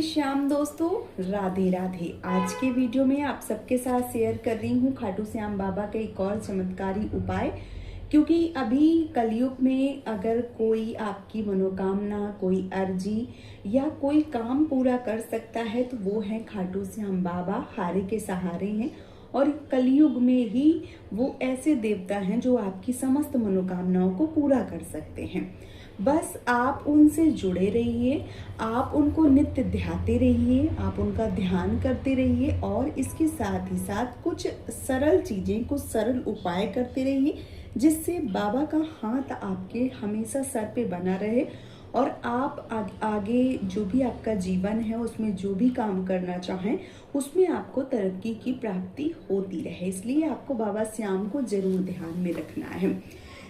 श्याम दोस्तों, राधे राधे। आज के वीडियो में आप सबके साथ शेयर कर रही हूँ खाटू श्याम बाबा का एक और चमत्कारी उपाय। क्योंकि अभी कलयुग में अगर कोई आपकी मनोकामना, कोई अर्जी या कोई काम पूरा कर सकता है तो वो है खाटू श्याम बाबा। हारे के सहारे हैं और कलयुग में ही वो ऐसे देवता हैं जो आपकी समस्त मनोकामनाओं को पूरा कर सकते हैं। बस आप उनसे जुड़े रहिए, आप उनको नित्य ध्याते रहिए, आप उनका ध्यान करते रहिए और इसके साथ ही साथ कुछ सरल चीज़ें, कुछ सरल उपाय करते रहिए जिससे बाबा का हाथ आपके हमेशा सर पे बना रहे और आप आगे जो भी आपका जीवन है उसमें जो भी काम करना चाहें उसमें आपको तरक्की की प्राप्ति होती रहे। इसलिए आपको बाबा श्याम को जरूर ध्यान में रखना है।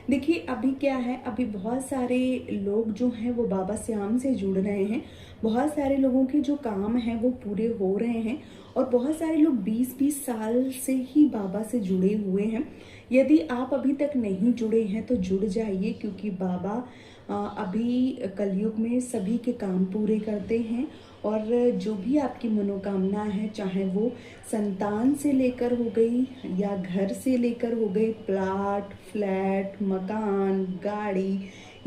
देखिए अभी क्या है, अभी बहुत सारे लोग जो हैं वो बाबा श्याम से जुड़ रहे हैं। बहुत सारे लोगों के जो काम हैं वो पूरे हो रहे हैं और बहुत सारे लोग 20-20 साल से ही बाबा से जुड़े हुए हैं। यदि आप अभी तक नहीं जुड़े हैं तो जुड़ जाइए, क्योंकि बाबा अभी कलयुग में सभी के काम पूरे करते हैं और जो भी आपकी मनोकामना है, चाहे वो संतान से लेकर हो गई या घर से लेकर हो गई, प्लाट, फ्लैट, मकान, गाड़ी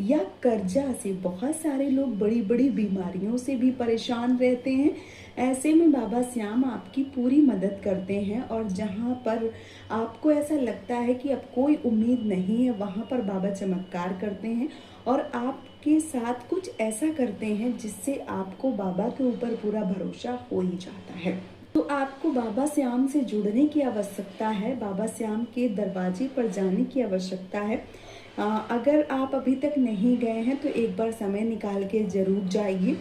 या कर्जा से, बहुत सारे लोग बड़ी बड़ी बीमारियों से भी परेशान रहते हैं। ऐसे में बाबा श्याम आपकी पूरी मदद करते हैं और जहाँ पर आपको ऐसा लगता है कि अब कोई उम्मीद नहीं है, वहाँ पर बाबा चमत्कार करते हैं और आपके साथ कुछ ऐसा करते हैं जिससे आपको बाबा के ऊपर पूरा भरोसा हो ही जाता है। तो आपको बाबा श्याम से जुड़ने की आवश्यकता है, बाबा श्याम के दरवाजे पर जाने की आवश्यकता है। अगर आप अभी तक नहीं गए हैं तो एक बार समय निकाल के ज़रूर जाइए,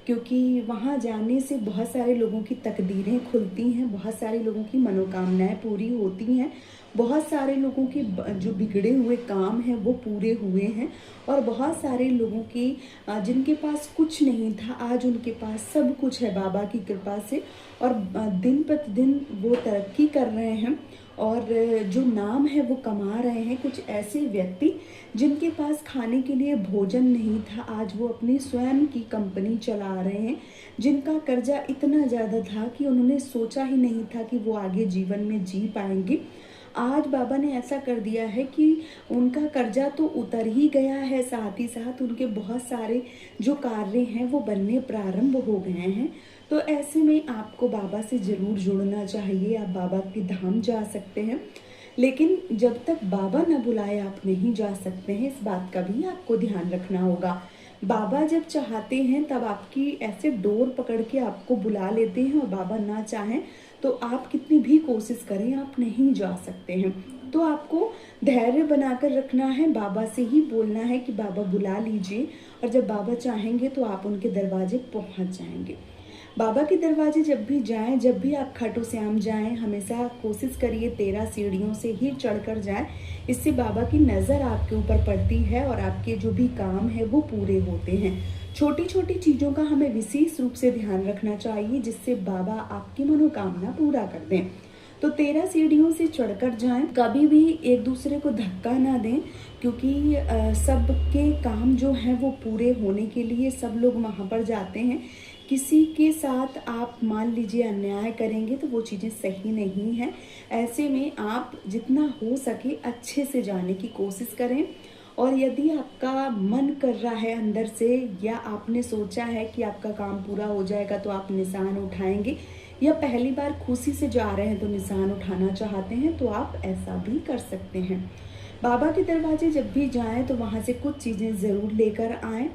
क्योंकि वहाँ जाने से बहुत सारे लोगों की तकदीरें खुलती हैं, बहुत सारे लोगों की मनोकामनाएं पूरी होती हैं, बहुत सारे लोगों के जो बिगड़े हुए काम हैं वो पूरे हुए हैं और बहुत सारे लोगों की जिनके पास कुछ नहीं था आज उनके पास सब कुछ है बाबा की कृपा से और दिन प्रतिदिन वो तरक्की कर रहे हैं और जो नाम है वो कमा रहे हैं। कुछ ऐसे व्यक्ति जिनके पास खाने के लिए भोजन नहीं था, आज वो अपनी स्वयं की कंपनी चला रहे हैं। जिनका कर्जा इतना ज़्यादा था कि उन्होंने सोचा ही नहीं था कि वो आगे जीवन में जी पाएंगे, आज बाबा ने ऐसा कर दिया है कि उनका कर्जा तो उतर ही गया है, साथ ही साथ उनके बहुत सारे जो कार्य हैं वो बनने प्रारंभ हो गए हैं। तो ऐसे में आपको बाबा से ज़रूर जुड़ना चाहिए। आप बाबा के धाम जा सकते हैं, लेकिन जब तक बाबा न बुलाए आप नहीं जा सकते हैं, इस बात का भी आपको ध्यान रखना होगा। बाबा जब चाहते हैं तब आपकी ऐसे डोर पकड़ के आपको बुला लेते हैं और बाबा ना चाहें तो आप कितनी भी कोशिश करें आप नहीं जा सकते हैं। तो आपको धैर्य बनाकर रखना है, बाबा से ही बोलना है कि बाबा बुला लीजिए और जब बाबा चाहेंगे तो आप उनके दरवाजे पहुंच जाएंगे। बाबा के दरवाजे जब भी जाएं, जब भी आप खाटू श्याम जाएं, हमेशा कोशिश करिए 13 सीढ़ियों से ही चढ़कर जाएं। इससे बाबा की नज़र आपके ऊपर पड़ती है और आपके जो भी काम है वो पूरे होते हैं। छोटी छोटी चीज़ों का हमें विशेष रूप से ध्यान रखना चाहिए जिससे बाबा आपकी मनोकामना पूरा कर दें। तो 13 सीढ़ियों से चढ़कर जाएं, कभी भी एक दूसरे को धक्का ना दें, क्योंकि सबके काम जो हैं वो पूरे होने के लिए सब लोग वहाँ पर जाते हैं। किसी के साथ आप मान लीजिए अन्याय करेंगे तो वो चीज़ें सही नहीं है। ऐसे में आप जितना हो सके अच्छे से जाने की कोशिश करें और यदि आपका मन कर रहा है अंदर से या आपने सोचा है कि आपका काम पूरा हो जाएगा तो आप निशान उठाएंगे या पहली बार खुशी से जा रहे हैं तो निशान उठाना चाहते हैं तो आप ऐसा भी कर सकते हैं। बाबा के दरवाजे जब भी जाएं तो वहाँ से कुछ चीज़ें ज़रूर लेकर आएं।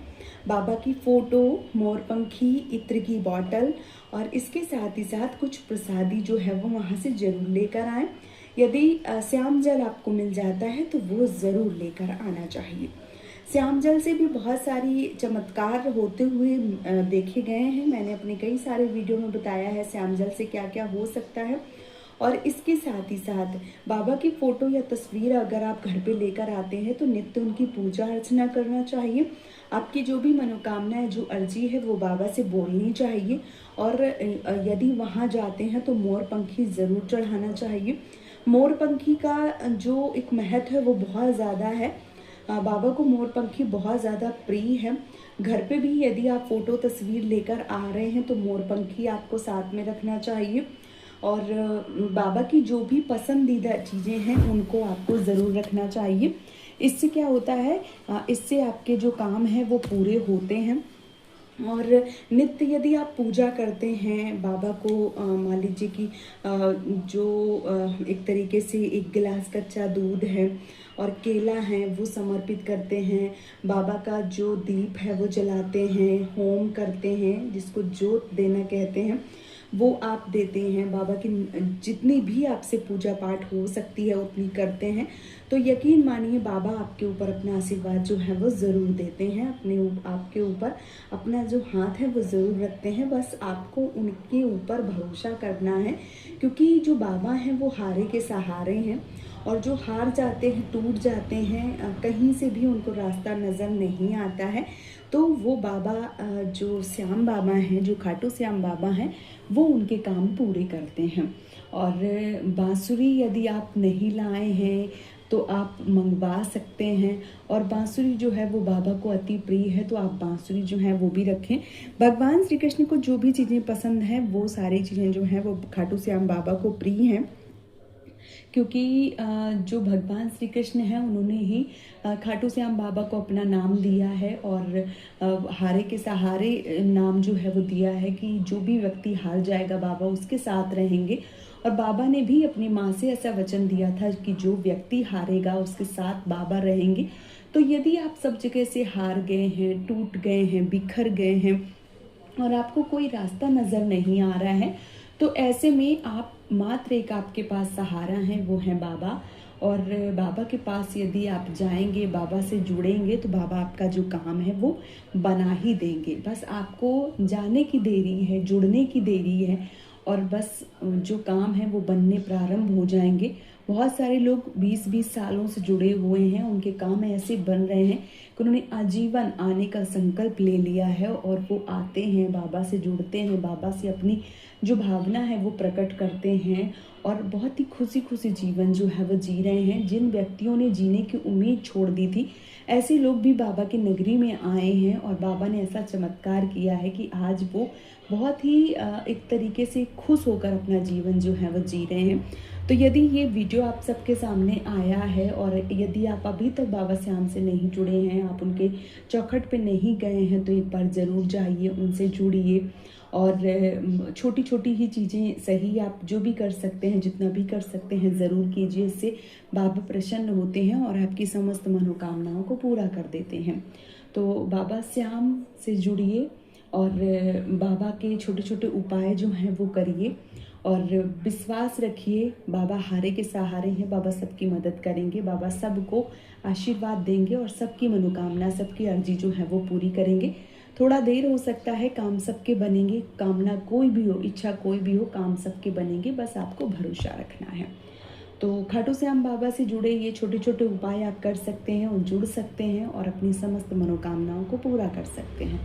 बाबा की फ़ोटो, मोरपंखी, इत्र की बॉटल और इसके साथ ही साथ कुछ प्रसादी जो है वो वहाँ से ज़रूर लेकर आएं। यदि श्याम जल आपको मिल जाता है तो वो ज़रूर लेकर आना चाहिए। श्याम जल से भी बहुत सारी चमत्कार होते हुए देखे गए हैं। मैंने अपने कई सारे वीडियो में बताया है श्याम जल से क्या क्या हो सकता है। और इसके साथ ही साथ बाबा की फ़ोटो या तस्वीर अगर आप घर पे लेकर आते हैं तो नित्य उनकी पूजा अर्चना करना चाहिए। आपकी जो भी मनोकामना है, जो अर्जी है वो बाबा से बोलनी चाहिए और यदि वहाँ जाते हैं तो मोर पंखी ज़रूर चढ़ाना चाहिए। मोर पंखी का जो एक महत्व है वो बहुत ज़्यादा है। बाबा को मोरपंखी बहुत ज़्यादा प्रिय है। घर पे भी यदि आप फोटो तस्वीर लेकर आ रहे हैं तो मोरपंखी आपको साथ में रखना चाहिए। और बाबा की जो भी पसंदीदा चीज़ें हैं उनको आपको ज़रूर रखना चाहिए। इससे क्या होता है, इससे आपके जो काम हैं वो पूरे होते हैं। और नित्य यदि आप पूजा करते हैं बाबा को, मान लीजिए कि एक तरीके से एक गिलास कच्चा दूध है और केला है वो समर्पित करते हैं, बाबा का जो दीप है वो जलाते हैं, होम करते हैं जिसको जोत देना कहते हैं, वो आप देते हैं। बाबा की जितनी भी आपसे पूजा पाठ हो सकती है उतनी करते हैं, तो यकीन मानिए बाबा आपके ऊपर अपना आशीर्वाद जो है वो ज़रूर देते हैं। आपके ऊपर अपना जो हाथ है वो ज़रूर रखते हैं। बस आपको उनके ऊपर भरोसा करना है, क्योंकि जो बाबा हैं वो हारे के सहारे हैं, और जो हार जाते हैं, टूट जाते हैं, कहीं से भी उनको रास्ता नज़र नहीं आता है, तो वो बाबा जो श्याम बाबा हैं, जो खाटू श्याम बाबा हैं, वो उनके काम पूरे करते हैं। और बांसुरी यदि आप नहीं लाए हैं तो आप मंगवा सकते हैं, और बांसुरी जो है वो बाबा को अति प्रिय है, तो आप बांसुरी जो है वो भी रखें। भगवान श्री कृष्ण को जो भी चीज़ें पसंद हैं वो सारी चीज़ें जो हैं वो खाटू श्याम बाबा को प्रिय हैं, क्योंकि जो भगवान श्री कृष्ण हैं उन्होंने ही खाटू श्याम बाबा को अपना नाम दिया है, और हारे के सहारे नाम जो है वो दिया है कि जो भी व्यक्ति हार जाएगा बाबा उसके साथ रहेंगे। और बाबा ने भी अपनी माँ से ऐसा वचन दिया था कि जो व्यक्ति हारेगा उसके साथ बाबा रहेंगे। तो यदि आप सब जगह से हार गए हैं, टूट गए हैं, बिखर गए हैं और आपको कोई रास्ता नज़र नहीं आ रहा है, तो ऐसे में आप मात्र एक आपके पास सहारा है, वो है बाबा। और बाबा के पास यदि आप जाएंगे, बाबा से जुड़ेंगे, तो बाबा आपका जो काम है वो बना ही देंगे। बस आपको जाने की देरी है, जुड़ने की देरी है, और बस जो काम है वो बनने प्रारंभ हो जाएंगे। बहुत सारे लोग 20-20 सालों से जुड़े हुए हैं, उनके काम ऐसे बन रहे हैं कि उन्होंने आजीवन आने का संकल्प ले लिया है, और वो आते हैं, बाबा से जुड़ते हैं, बाबा से अपनी जो भावना है वो प्रकट करते हैं, और बहुत ही खुशी खुशी जीवन जो है वो जी रहे हैं। जिन व्यक्तियों ने जीने की उम्मीद छोड़ दी थी, ऐसे लोग भी बाबा की नगरी में आए हैं, और बाबा ने ऐसा चमत्कार किया है कि आज वो बहुत ही एक तरीके से खुश होकर अपना जीवन जो है वो जी रहे हैं। तो यदि ये वीडियो आप सबके सामने आया है, और यदि आप अभी तक बाबा श्याम से नहीं जुड़े हैं, आप उनके चौखट पे नहीं गए हैं, तो एक बार ज़रूर जाइए, उनसे जुड़िए। और छोटी छोटी ही चीज़ें सही, आप जो भी कर सकते हैं, जितना भी कर सकते हैं ज़रूर कीजिए। इससे बाबा प्रसन्न होते हैं और आपकी समस्त मनोकामनाओं को पूरा कर देते हैं। तो बाबा श्याम से जुड़िए, और बाबा के छोटे छोटे उपाय जो हैं वो करिए, और विश्वास रखिए बाबा हारे के सहारे हैं, बाबा सबकी मदद करेंगे, बाबा सबको आशीर्वाद देंगे, और सबकी मनोकामना, सबकी अर्जी जो है वो पूरी करेंगे। थोड़ा देर हो सकता है, काम सबके बनेंगे, कामना कोई भी हो, इच्छा कोई भी हो, काम सबके बनेंगे, बस आपको भरोसा रखना है। तो खाटू श्याम बाबा से जुड़े ये छोटे छोटे उपाय आप कर सकते हैं और जुड़ सकते हैं, और अपनी समस्त मनोकामनाओं को पूरा कर सकते हैं।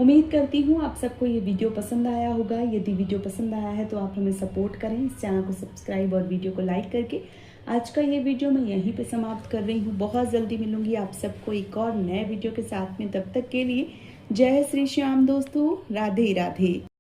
उम्मीद करती हूँ आप सबको ये वीडियो पसंद आया होगा। यदि वीडियो पसंद आया है तो आप हमें सपोर्ट करें, इस चैनल को सब्सक्राइब और वीडियो को लाइक करके। आज का ये वीडियो मैं यहीं पे समाप्त कर रही हूँ। बहुत जल्दी मिलूंगी आप सबको एक और नए वीडियो के साथ में। तब तक के लिए जय श्री श्याम दोस्तों, राधे राधे।